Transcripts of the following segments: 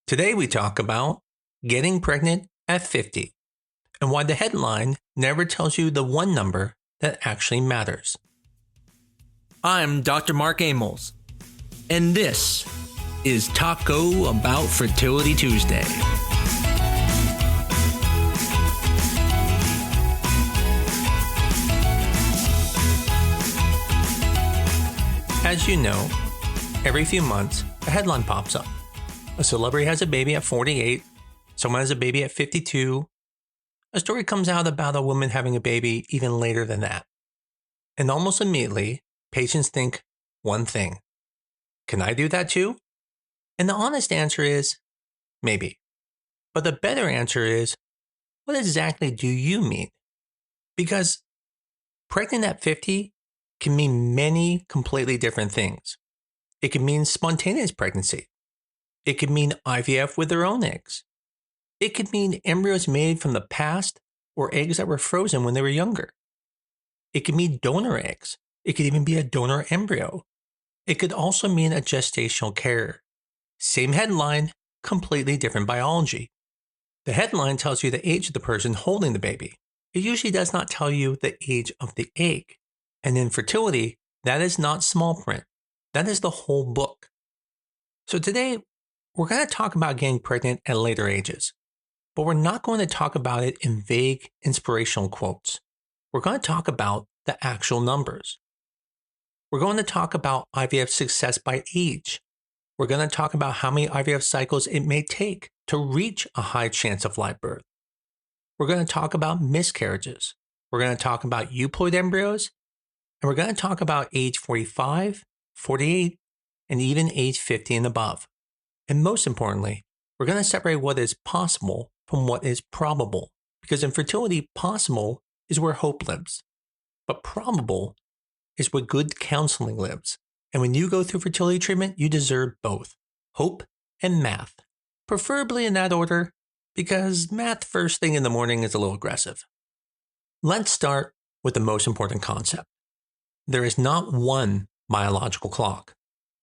Today we talk about getting pregnant at 50 and why the headline never tells you the one number that actually matters. I'm Dr. Mark Amols, and this is Taco Bout Fertility Tuesday. As you know, every few months, a headline pops up. A celebrity has a baby at 48, someone has a baby at 52. A story comes out about a woman having a baby even later than that. And almost immediately, patients think one thing. Can I do that too? And the honest answer is, maybe. But the better answer is, what exactly do you mean? Because pregnant at 50 can mean many completely different things. It can mean spontaneous pregnancy. It could mean IVF with their own eggs. It could mean embryos made from the past or eggs that were frozen when they were younger. It could mean donor eggs. It could even be a donor embryo. It could also mean a gestational carrier. Same headline, completely different biology. The headline tells you the age of the person holding the baby. It usually does not tell you the age of the egg. And in fertility, that is not small print. That is the whole book. So today, we're going to talk about getting pregnant at later ages, but we're not going to talk about it in vague, inspirational quotes. We're going to talk about the actual numbers. We're going to talk about IVF success by age. We're going to talk about how many IVF cycles it may take to reach a high chance of live birth. We're going to talk about miscarriages. We're going to talk about euploid embryos, and we're going to talk about age 45, 48, and even age 50 and above. And most importantly, we're going to separate what is possible from what is probable. Because in fertility, possible is where hope lives. But probable is where good counseling lives. And when you go through fertility treatment, you deserve both hope and math. Preferably in that order, because math first thing in the morning is a little aggressive. Let's start with the most important concept. There is not one biological clock.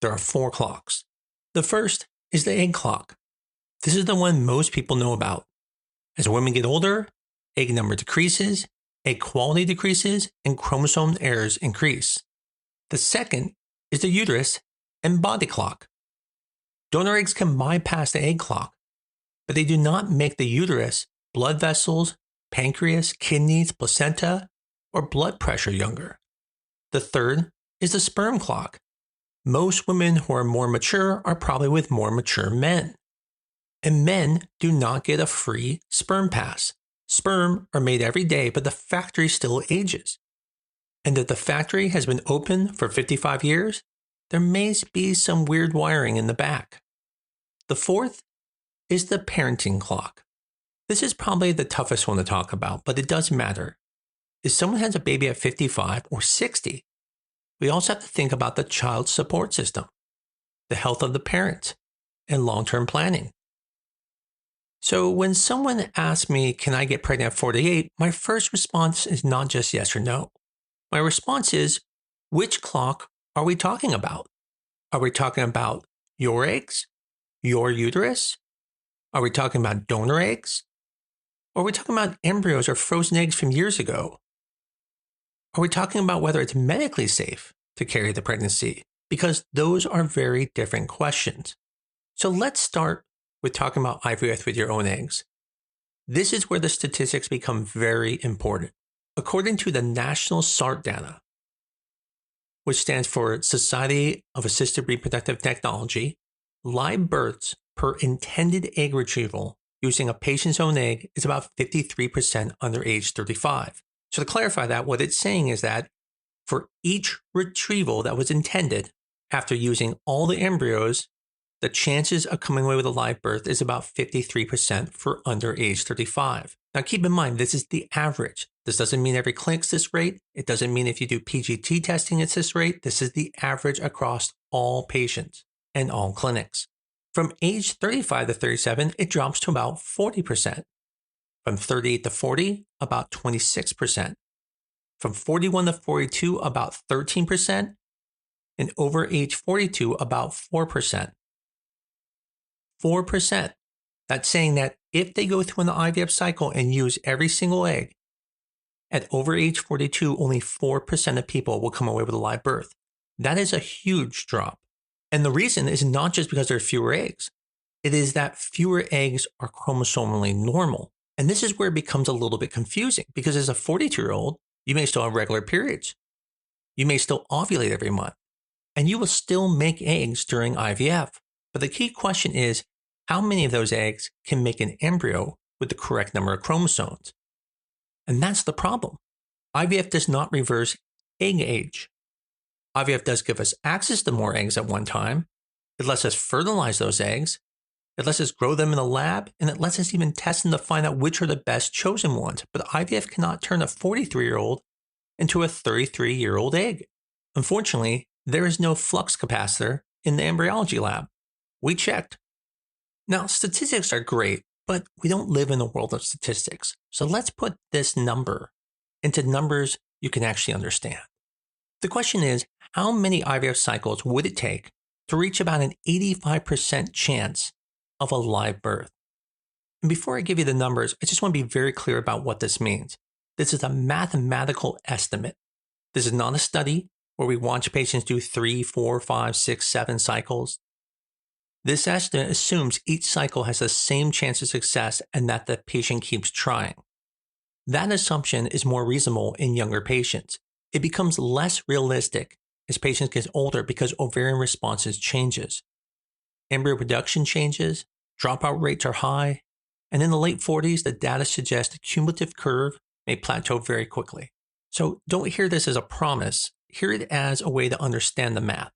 There are 4 clocks. The first is the egg clock. This is the one most people know about. As women get older, egg number decreases, egg quality decreases, and chromosome errors increase. The second is the uterus and body clock. Donor eggs can bypass the egg clock, but they do not make the uterus, blood vessels, pancreas, kidneys, placenta, or blood pressure younger. The third is the sperm clock. Most women who are more mature are probably with more mature men. And men do not get a free sperm pass. Sperm are made every day, but the factory still ages. And if the factory has been open for 55 years, there may be some weird wiring in the back. The fourth is the parenting clock. This is probably the toughest one to talk about, but it does matter. If someone has a baby at 55 or 60, we also have to think about the child support system, the health of the parent, and long-term planning. So when someone asks me, can I get pregnant at 48, my first response is not just yes or no. My response is, which clock are we talking about? Are we talking about your eggs? Your uterus? Are we talking about donor eggs? Or are we talking about embryos or frozen eggs from years ago? Are we talking about whether it's medically safe to carry the pregnancy? Because those are very different questions. So let's start with talking about IVF with your own eggs. This is where the statistics become very important. According to the National SART data, which stands for Society of Assisted Reproductive Technology, live births per intended egg retrieval using a patient's own egg is about 53% under age 35. So to clarify that, what it's saying is that for each retrieval that was intended after using all the embryos, the chances of coming away with a live birth is about 53% for under age 35. Now keep in mind, this is the average. This doesn't mean every clinic's this rate. It doesn't mean if you do Pgt-a testing, it's this rate. This is the average across all patients and all clinics. From age 35 to 37, it drops to about 40%. From 38 to 40, about 26%. From 41 to 42, about 13%. And over age 42, about 4%. 4%. That's saying that if they go through an IVF cycle and use every single egg, at over age 42, only 4% of people will come away with a live birth. That is a huge drop. And the reason is not just because there are fewer eggs. It is that fewer eggs are chromosomally normal. And this is where it becomes a little bit confusing because as a 42-year-old, you may still have regular periods. You may still ovulate every month. And you will still make eggs during IVF. But the key question is, how many of those eggs can make an embryo with the correct number of chromosomes? And that's the problem. IVF does not reverse egg age. IVF does give us access to more eggs at one time. It lets us fertilize those eggs. It lets us grow them in the lab, and it lets us even test them to find out which are the best chosen ones. But IVF cannot turn a 43-year-old into a 33-year-old egg. Unfortunately, there is no flux capacitor in the embryology lab. We checked. Now, statistics are great, but we don't live in a world of statistics. So let's put this number into numbers you can actually understand. The question is, how many IVF cycles would it take to reach about an 85% chance of a live birth? And before I give you the numbers, I just want to be very clear about what this means. This is a mathematical estimate. This is not a study where we watch patients do 3, 4, 5, 6, 7 cycles. This estimate assumes each cycle has the same chance of success and that the patient keeps trying. That assumption is more reasonable in younger patients. It becomes less realistic as patients get older because ovarian responses changes. Embryo production changes, dropout rates are high, and in the late 40s, the data suggests the cumulative curve may plateau very quickly. So don't hear this as a promise, hear it as a way to understand the math.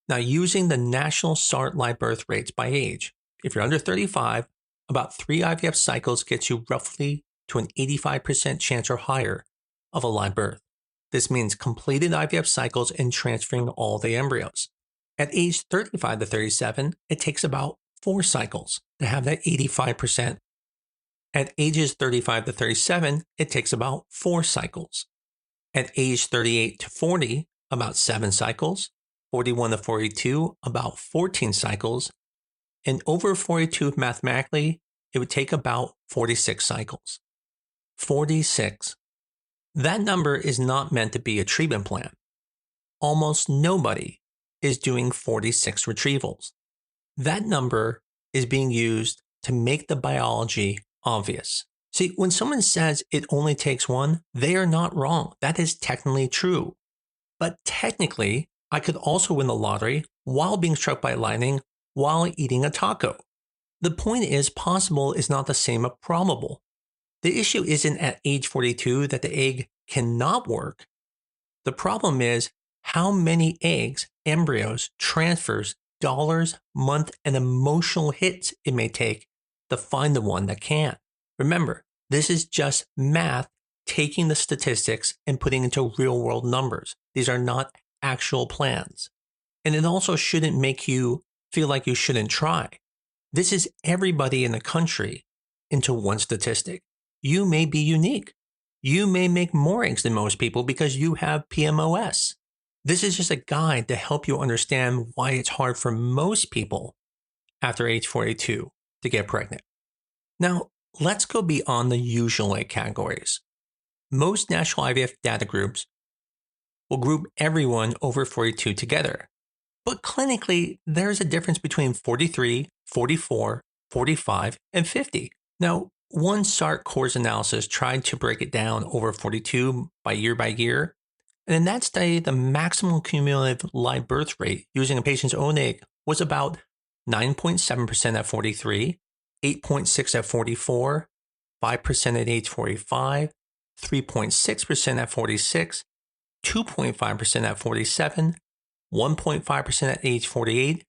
Now, using the national SART live birth rates by age, if you're under 35, about 3 IVF cycles gets you roughly to an 85% chance or higher of a live birth. This means completed IVF cycles and transferring all the embryos. At age 35 to 37, it takes about 4 cycles to have that 85%. At ages 35 to 37, it takes about 4 cycles. At age 38 to 40, about 7 cycles. 41 to 42, about 14 cycles. And over 42, mathematically, it would take about 46 cycles. 46. That number is not meant to be a treatment plan. Almost nobody is doing 46 retrievals. That number is being used to make the biology obvious. See, when someone says it only takes 1, they are not wrong. That is technically true. But technically, I could also win the lottery while being struck by lightning while eating a taco. The point is, possible is not the same as probable. The issue isn't at age 42 that the egg cannot work. The problem is how many eggs, embryos, transfers, dollars, month, and emotional hits it may take to find the one that can. Remember, this is just math taking the statistics and putting into real-world numbers. These are not actual plans. And it also shouldn't make you feel like you shouldn't try. This is everybody in the country into one statistic. You may be unique. You may make more eggs than most people because you have PMOS. This is just a guide to help you understand why it's hard for most people after age 42 to get pregnant. Now, let's go beyond the usual egg categories. Most national IVF data groups will group everyone over 42 together. But clinically, there's a difference between 43, 44, 45, and 50. Now, one SART course analysis tried to break it down over 42 by year, and in that study, the maximum cumulative live birth rate using a patient's own egg was about 9.7% at 43, 8.6% at 44, 5% at age 45, 3.6% at 46, 2.5% at 47, 1.5% at age 48,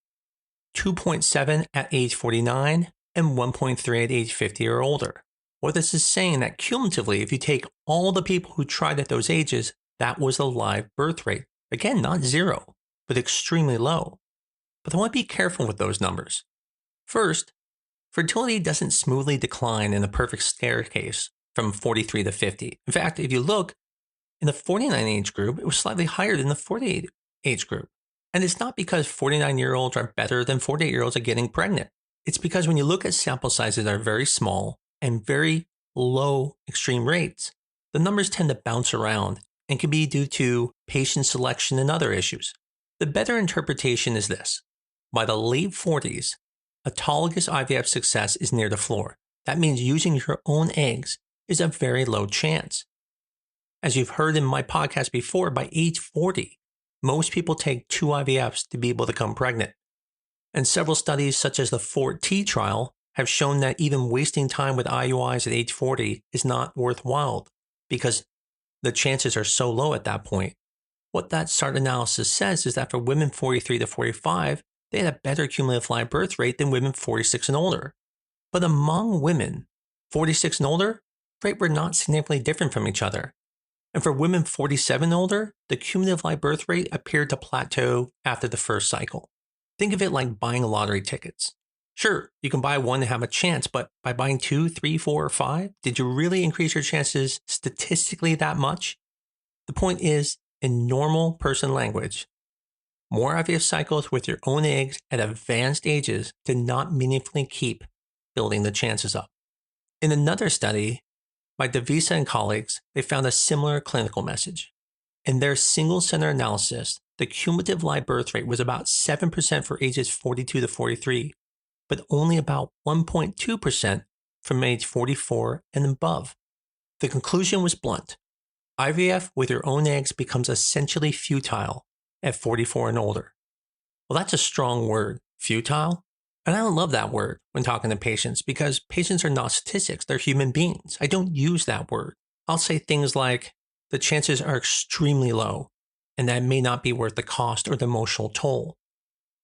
2.7% at age 49, and 1.3% at age 50 or older. What this is saying that cumulatively, if you take all the people who tried at those ages, that was a live birth rate. Again, not 0, but extremely low. But I want to be careful with those numbers. First, fertility doesn't smoothly decline in a perfect staircase from 43 to 50. In fact, if you look, in the 49 age group, it was slightly higher than the 48 age group. And it's not because 49-year-olds are better than 48-year-olds at getting pregnant. It's because when you look at sample sizes that are very small and very low extreme rates, the numbers tend to bounce around and can be due to patient selection and other issues. The better interpretation is this. By the late 40s, autologous IVF success is near the floor. That means using your own eggs is a very low chance. As you've heard in my podcast before, by age 40, most people take 2 IVFs to be able to become pregnant. And several studies, such as the Pgt-a trial, have shown that even wasting time with IUIs at age 40 is not worthwhile because the chances are so low at that point. What that SART analysis says is that for women 43 to 45, they had a better cumulative live birth rate than women 46 and older. But among women 46 and older, rate were not significantly different from each other. And for women 47 and older, the cumulative live birth rate appeared to plateau after the first cycle. Think of it like buying lottery tickets. Sure, you can buy one and have a chance, but by buying 2, 3, 4, or 5, did you really increase your chances statistically that much? The point is, in normal person language, more IVF cycles with your own eggs at advanced ages did not meaningfully keep building the chances up. In another study by Devisa and colleagues, they found a similar clinical message. In their single-center analysis, the cumulative live birth rate was about 7% for ages 42 to 43, but only about 1.2% from age 44 and above. The conclusion was blunt. IVF with your own eggs becomes essentially futile at 44 and older. Well, that's a strong word, futile. And I don't love that word when talking to patients because patients are not statistics, they're human beings. I don't use that word. I'll say things like, the chances are extremely low, and that may not be worth the cost or the emotional toll.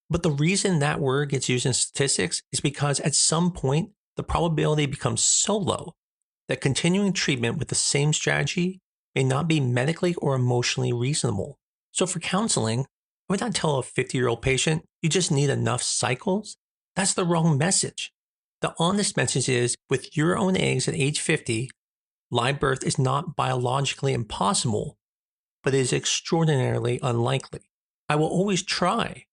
But the reason that word gets used in statistics is because at some point, the probability becomes so low that continuing treatment with the same strategy may not be medically or emotionally reasonable. So for counseling, I would not tell a 50-year-old patient, you just need enough cycles. That's the wrong message. The honest message is, with your own eggs at age 50, live birth is not biologically impossible, but it is extraordinarily unlikely. I will always try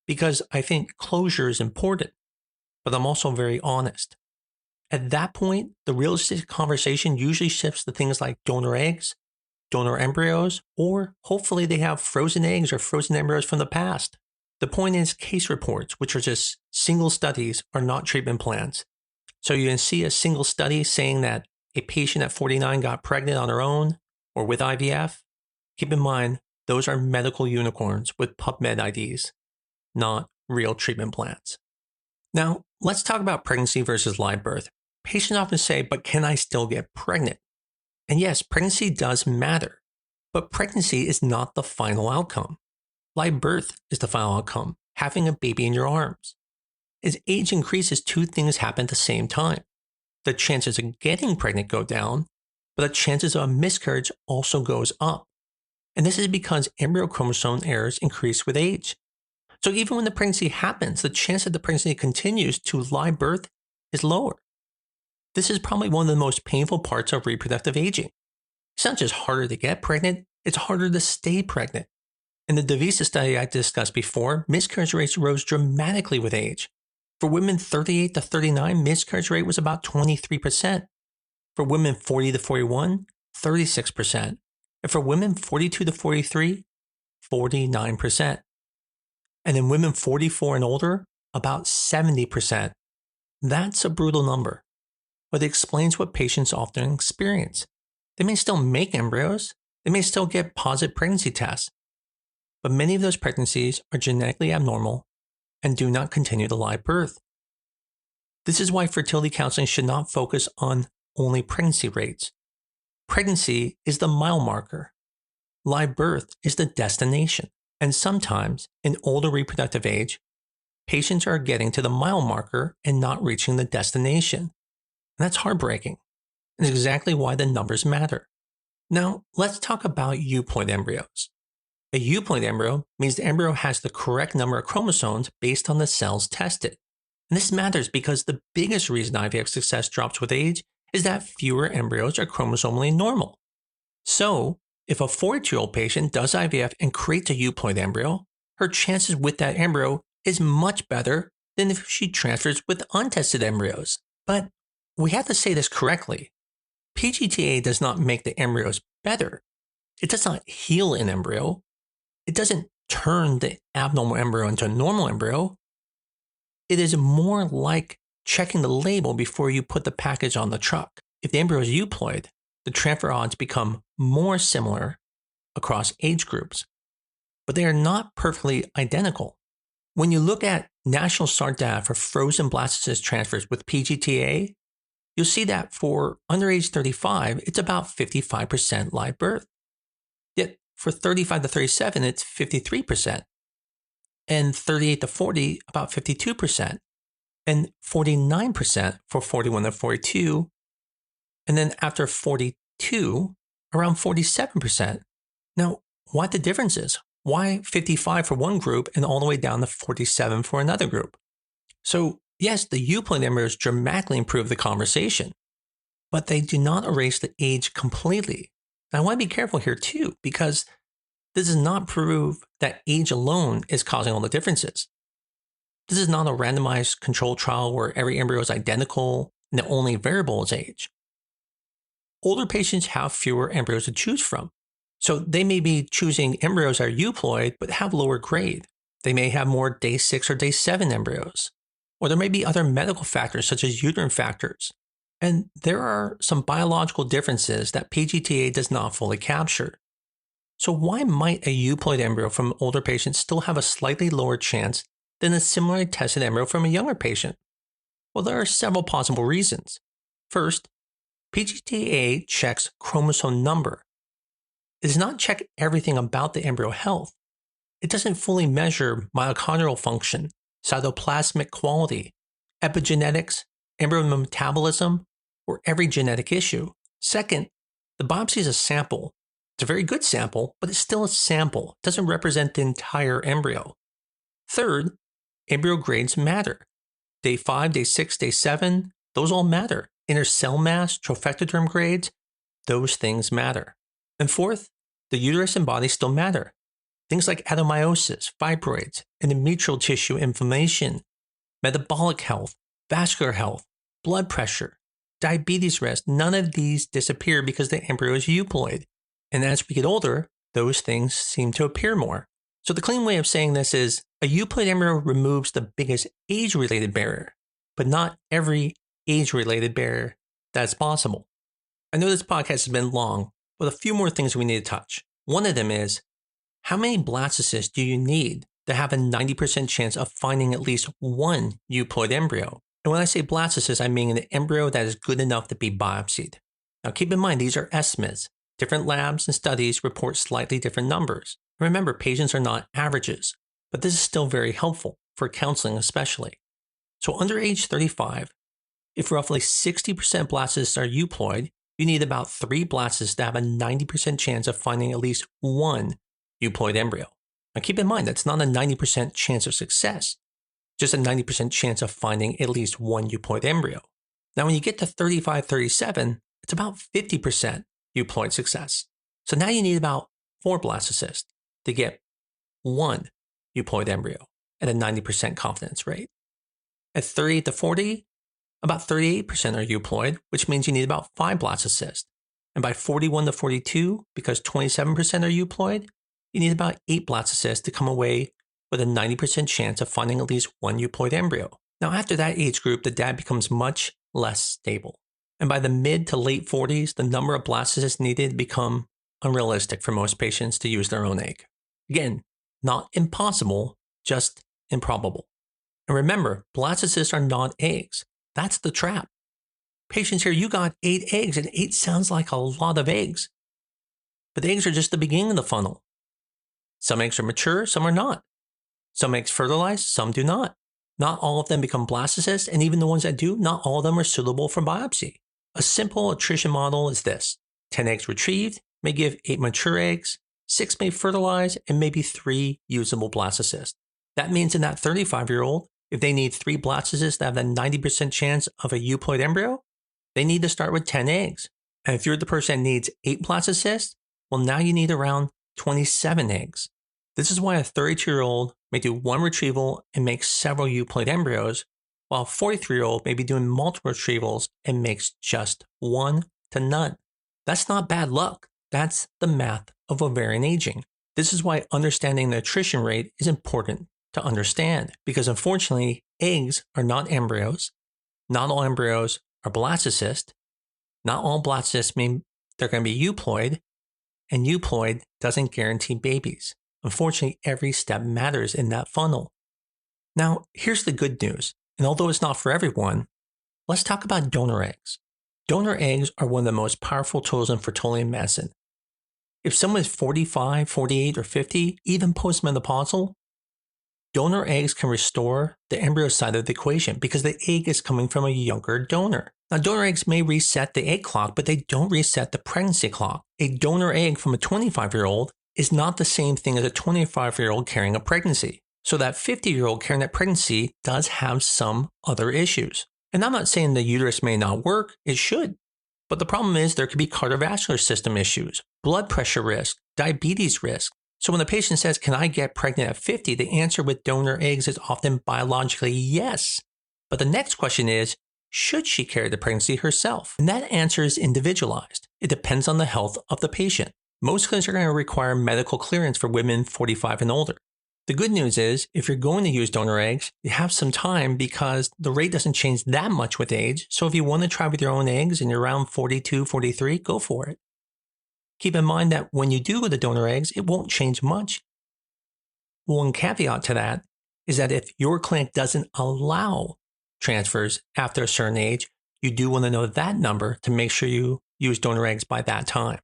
because I think closure is important, but I'm also very honest. At that point, the realistic conversation usually shifts to things like donor eggs, donor embryos, or hopefully they have frozen eggs or frozen embryos from the past. The point is, case reports, which are just single studies, are not treatment plans. So you can see a single study saying that a patient at 49 got pregnant on her own or with IVF. Keep in mind, those are medical unicorns with PubMed IDs, not real treatment plans. Now, let's talk about pregnancy versus live birth. Patients often say, but can I still get pregnant? And yes, pregnancy does matter, but pregnancy is not the final outcome. Live birth is the final outcome, having a baby in your arms. As age increases, 2 things happen at the same time. The chances of getting pregnant go down, but the chances of a miscarriage also goes up. And this is because embryo chromosome errors increase with age. So even when the pregnancy happens, the chance that the pregnancy continues to live birth is lower. This is probably one of the most painful parts of reproductive aging. It's not just harder to get pregnant, it's harder to stay pregnant. In the Devisa study I discussed before, miscarriage rates rose dramatically with age. For women 38 to 39, miscarriage rate was about 23%. For women 40 to 41, 36%. And for women 42 to 43, 49%. And in women 44 and older, about 70%. That's a brutal number, but it explains what patients often experience. They may still make embryos, they may still get positive pregnancy tests, but many of those pregnancies are genetically abnormal and do not continue to live birth. This is why fertility counseling should not focus on only pregnancy rates. Pregnancy is the mile marker. Live birth is the destination. And sometimes, in older reproductive age, patients are getting to the mile marker and not reaching the destination. And that's heartbreaking. And it's exactly why the numbers matter. Now, let's talk about euploid embryos. A euploid embryo means the embryo has the correct number of chromosomes based on the cells tested. And this matters because the biggest reason IVF success drops with age is that fewer embryos are chromosomally normal. So, if a 42-year-old patient does IVF and creates a euploid embryo, her chances with that embryo is much better than if she transfers with untested embryos. But we have to say this correctly. Pgt-a does not make the embryos better. It does not heal an embryo. It doesn't turn the abnormal embryo into a normal embryo. It is more like checking the label before you put the package on the truck. If the embryo is euploid, the transfer odds become more similar across age groups, but they are not perfectly identical. When you look at national SART data for frozen blastocyst transfers with Pgt-a, you'll see that for under age 35, it's about 55% live birth. Yet for 35 to 37, it's 53%. And 38 to 40, about 52%. And 49% for 41 to 42. And then after 42, around 47%. Now, what the difference is? Why 55 for one group and all the way down to 47 for another group? So yes, the euploid embryos dramatically improve the conversation, but they do not erase the age completely. Now, I want to be careful here too, because this does not prove that age alone is causing all the differences. This is not a randomized controlled trial where every embryo is identical and the only variable is age. Older patients have fewer embryos to choose from. So they may be choosing embryos that are euploid but have lower grade. They may have more day 6 or day 7 embryos. Or there may be other medical factors such as uterine factors. And there are some biological differences that Pgt-a does not fully capture. So why might a euploid embryo from older patients still have a slightly lower chance than a similarly tested embryo from a younger patient? Well, there are several possible reasons. First, Pgt-a checks chromosome number. It does not check everything about the embryo health. It doesn't fully measure mitochondrial function, cytoplasmic quality, epigenetics, embryo metabolism, or every genetic issue. Second, the biopsy is a sample. It's a very good sample, but it's still a sample. It doesn't represent the entire embryo. Third, embryo grades matter. Day 5, day 6, day 7, those all matter. Inner cell mass, trophectoderm grades, those things matter. And fourth, the uterus and body still matter. Things like adenomyosis, fibroids, endometrial tissue inflammation, metabolic health, vascular health, blood pressure, diabetes risk, none of these disappear because the embryo is euploid. And as we get older, those things seem to appear more. So the clean way of saying this is a euploid embryo removes the biggest age-related barrier, but not every age-related barrier that's possible. I know this podcast has been long, but a few more things we need to touch. One of them is, how many blastocysts do you need to have a 90% chance of finding at least one euploid embryo? And when I say blastocyst, I mean an embryo that is good enough to be biopsied. Now keep in mind, these are estimates. Different labs and studies report slightly different numbers. Remember, patients are not averages, but this is still very helpful, for counseling especially. So under age 35, if roughly 60% blastocysts are euploid, you need about 3 blastocysts to have a 90% chance of finding at least one euploid embryo. Now keep in mind, that's not a 90% chance of success, just a 90% chance of finding at least one euploid embryo. Now when you get to 35, 37, it's about 50% euploid success. So now you need about 4 blastocysts to get one euploid embryo at a 90% confidence rate. At 38 to 40, about 38% are euploid, which means you need about 5 blastocysts. And by 41 to 42, because 27% are euploid, you need about 8 blastocysts to come away with a 90% chance of finding at least one euploid embryo. Now after that age group, the data becomes much less stable. And by the mid to late 40s, the number of blastocysts needed become unrealistic for most patients to use their own egg. Again, not impossible, just improbable. And remember, blastocysts are not eggs. That's the trap. Patients here, you got 8 eggs, and 8 sounds like a lot of eggs. But the eggs are just the beginning of the funnel. Some eggs are mature, some are not. Some eggs fertilize, some do not. Not all of them become blastocysts, and even the ones that do, not all of them are suitable for biopsy. A simple attrition model is this. 10 eggs retrieved may give 8 mature eggs, 6 may fertilize, and maybe 3 usable blastocysts. That means in that 35-year-old, if they need 3 blastocysts that have a 90% chance of a euploid embryo, they need to start with 10 eggs. And if you're the person that needs 8 blastocysts, well, now you need around 27 eggs. This is why a 32-year-old may do one retrieval and make several euploid embryos, while a 43-year-old may be doing multiple retrievals and makes just 1 to none. That's not bad luck. That's the math of ovarian aging. This is why understanding the attrition rate is important to understand, because unfortunately, eggs are not embryos. Not all embryos are blastocyst. Not all blastocysts mean they're going to be euploid, and euploid doesn't guarantee babies. Unfortunately, every step matters in that funnel. Now, here's the good news, and although it's not for everyone, let's talk about donor eggs. Donor eggs are one of the most powerful tools in fertility medicine. If someone is 45, 48, or 50, even postmenopausal, donor eggs can restore the embryo side of the equation because the egg is coming from a younger donor. Now, donor eggs may reset the egg clock, but they don't reset the pregnancy clock. A donor egg from a 25-year-old is not the same thing as a 25-year-old carrying a pregnancy. So that 50-year-old carrying that pregnancy does have some other issues. And I'm not saying the uterus may not work, it should. But the problem is there could be cardiovascular system issues, blood pressure risk, diabetes risk. So when the patient says, can I get pregnant at 50? The answer with donor eggs is often biologically yes. But the next question is, should she carry the pregnancy herself? And that answer is individualized. It depends on the health of the patient. Most clinics are going to require medical clearance for women 45 and older. The good news is, if you're going to use donor eggs, you have some time because the rate doesn't change that much with age. So if you want to try with your own eggs and you're around 42, 43, go for it. Keep in mind that when you do go to donor eggs, it won't change much. One caveat to that is that if your clinic doesn't allow transfers after a certain age, you do want to know that number to make sure you use donor eggs by that time.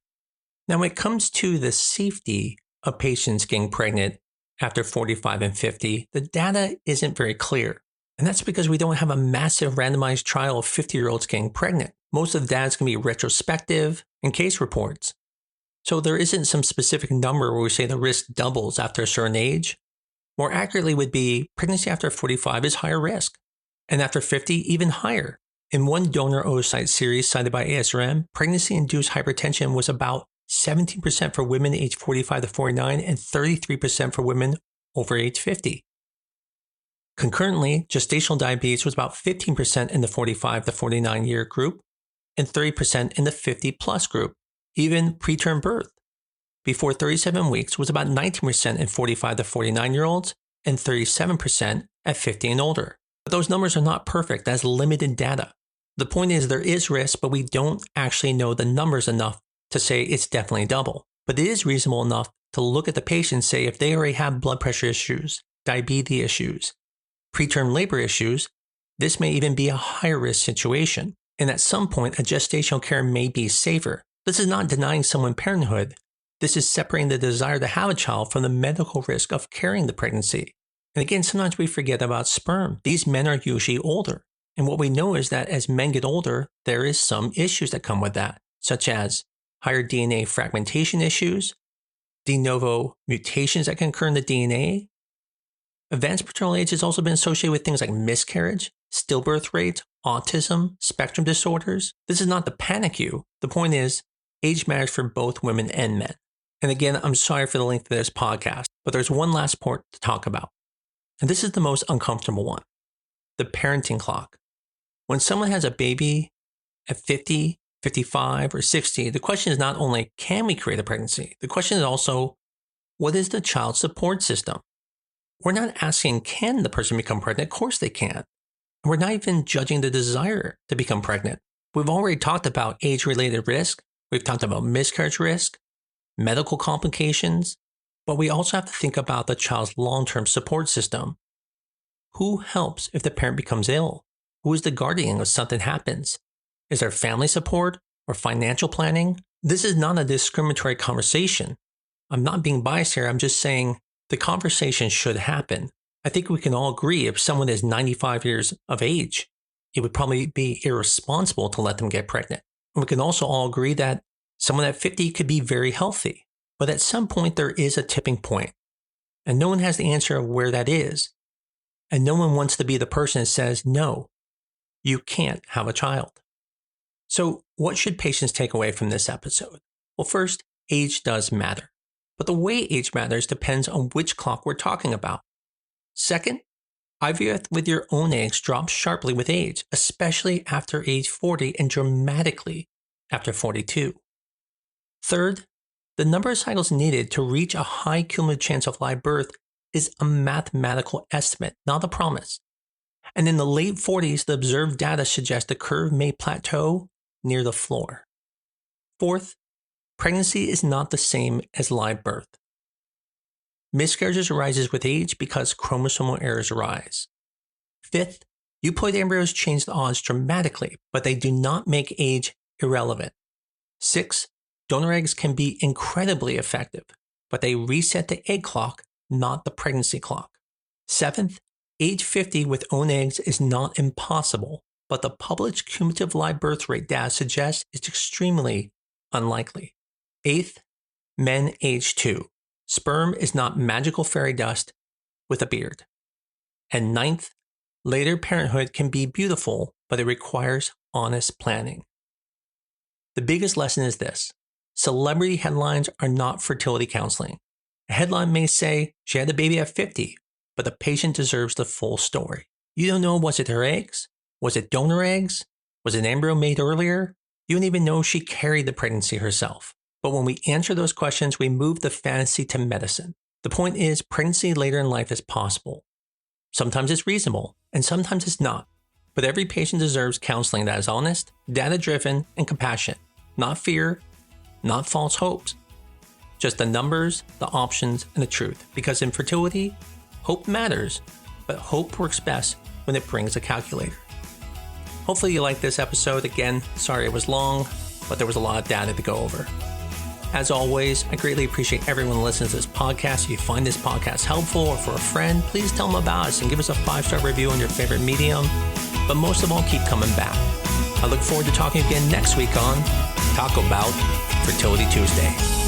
Now, when it comes to the safety of patients getting pregnant after 45 and 50, the data isn't very clear. And that's because we don't have a massive randomized trial of 50-year-olds getting pregnant. Most of the data is going to be retrospective and case reports. So there isn't some specific number where we say the risk doubles after a certain age. More accurately would be pregnancy after 45 is higher risk, and after 50, even higher. In one donor oocyte series cited by ASRM, pregnancy-induced hypertension was about 17% for women aged 45 to 49 and 33% for women over age 50. Concurrently, gestational diabetes was about 15% in the 45 to 49 year group and 30% in the 50 plus group. Even preterm birth before 37 weeks was about 19% in 45 to 49 year olds and 37% at 50 and older. But those numbers are not perfect. That's limited data. The point is there is risk, but we don't actually know the numbers enough to say it's definitely double. But it is reasonable enough to look at the patient and say if they already have blood pressure issues, diabetes issues, preterm labor issues, this may even be a higher risk situation. And at some point, a gestational care may be safer. This is not denying someone parenthood. This is separating the desire to have a child from the medical risk of carrying the pregnancy. And again, sometimes we forget about sperm. These men are usually older. And what we know is that as men get older, there is some issues that come with that, such as higher DNA fragmentation issues, de novo mutations that can occur in the DNA. Advanced paternal age has also been associated with things like miscarriage, stillbirth rates, autism, spectrum disorders. This is not to panic you. The point is, age matters for both women and men. And again, I'm sorry for the length of this podcast, but there's one last part to talk about. And this is the most uncomfortable one, the parenting clock. When someone has a baby at 50, 55, or 60, the question is not only, can we create a pregnancy? The question is also, what is the child support system? We're not asking, can the person become pregnant? Of course they can. And we're not even judging the desire to become pregnant. We've already talked about age-related risk. We've talked about miscarriage risk, medical complications, but we also have to think about the child's long-term support system. Who helps if the parent becomes ill? Who is the guardian if something happens? Is there family support or financial planning? This is not a discriminatory conversation. I'm not being biased here. I'm just saying the conversation should happen. I think we can all agree if someone is 95 years of age, it would probably be irresponsible to let them get pregnant. And we can also all agree that someone at 50 could be very healthy. But at some point, there is a tipping point. And no one has the answer of where that is. And no one wants to be the person that says, no, you can't have a child. So what should patients take away from this episode? Well, first, age does matter. But the way age matters depends on which clock we're talking about. Second, IVF with your own eggs drops sharply with age, especially after age 40 and dramatically after 42. Third, the number of cycles needed to reach a high cumulative chance of live birth is a mathematical estimate, not a promise. And in the late 40s, the observed data suggests the curve may plateau near the floor. Fourth, pregnancy is not the same as live birth. Miscarriages arises with age because chromosomal errors arise. Fifth, euploid embryos change the odds dramatically, but they do not make age irrelevant. Sixth, donor eggs can be incredibly effective, but they reset the egg clock, not the pregnancy clock. Seventh, age 50 with own eggs is not impossible, but the published cumulative live birth rate data suggests it's extremely unlikely. Eighth, men age 2. Sperm is not magical fairy dust with a beard. And ninth, later parenthood can be beautiful, but it requires honest planning. The biggest lesson is this: celebrity headlines are not fertility counseling. A headline may say she had a baby at 50, but the patient deserves the full story. You don't know, was it her eggs? Was it donor eggs? Was an embryo made earlier? You don't even know she carried the pregnancy herself. But when we answer those questions, we move the fantasy to medicine. The point is, pregnancy later in life is possible. Sometimes it's reasonable, and sometimes it's not. But every patient deserves counseling that is honest, data-driven, and compassionate. Not fear, not false hopes. Just the numbers, the options, and the truth. Because in fertility, hope matters, but hope works best when it brings a calculator. Hopefully you liked this episode. Again, sorry it was long, but there was a lot of data to go over. As always, I greatly appreciate everyone who listens to this podcast. If you find this podcast helpful or for a friend, please tell them about us and give us a 5-star review on your favorite medium. But most of all, keep coming back. I look forward to talking again next week on Taco Bout Fertility Tuesday.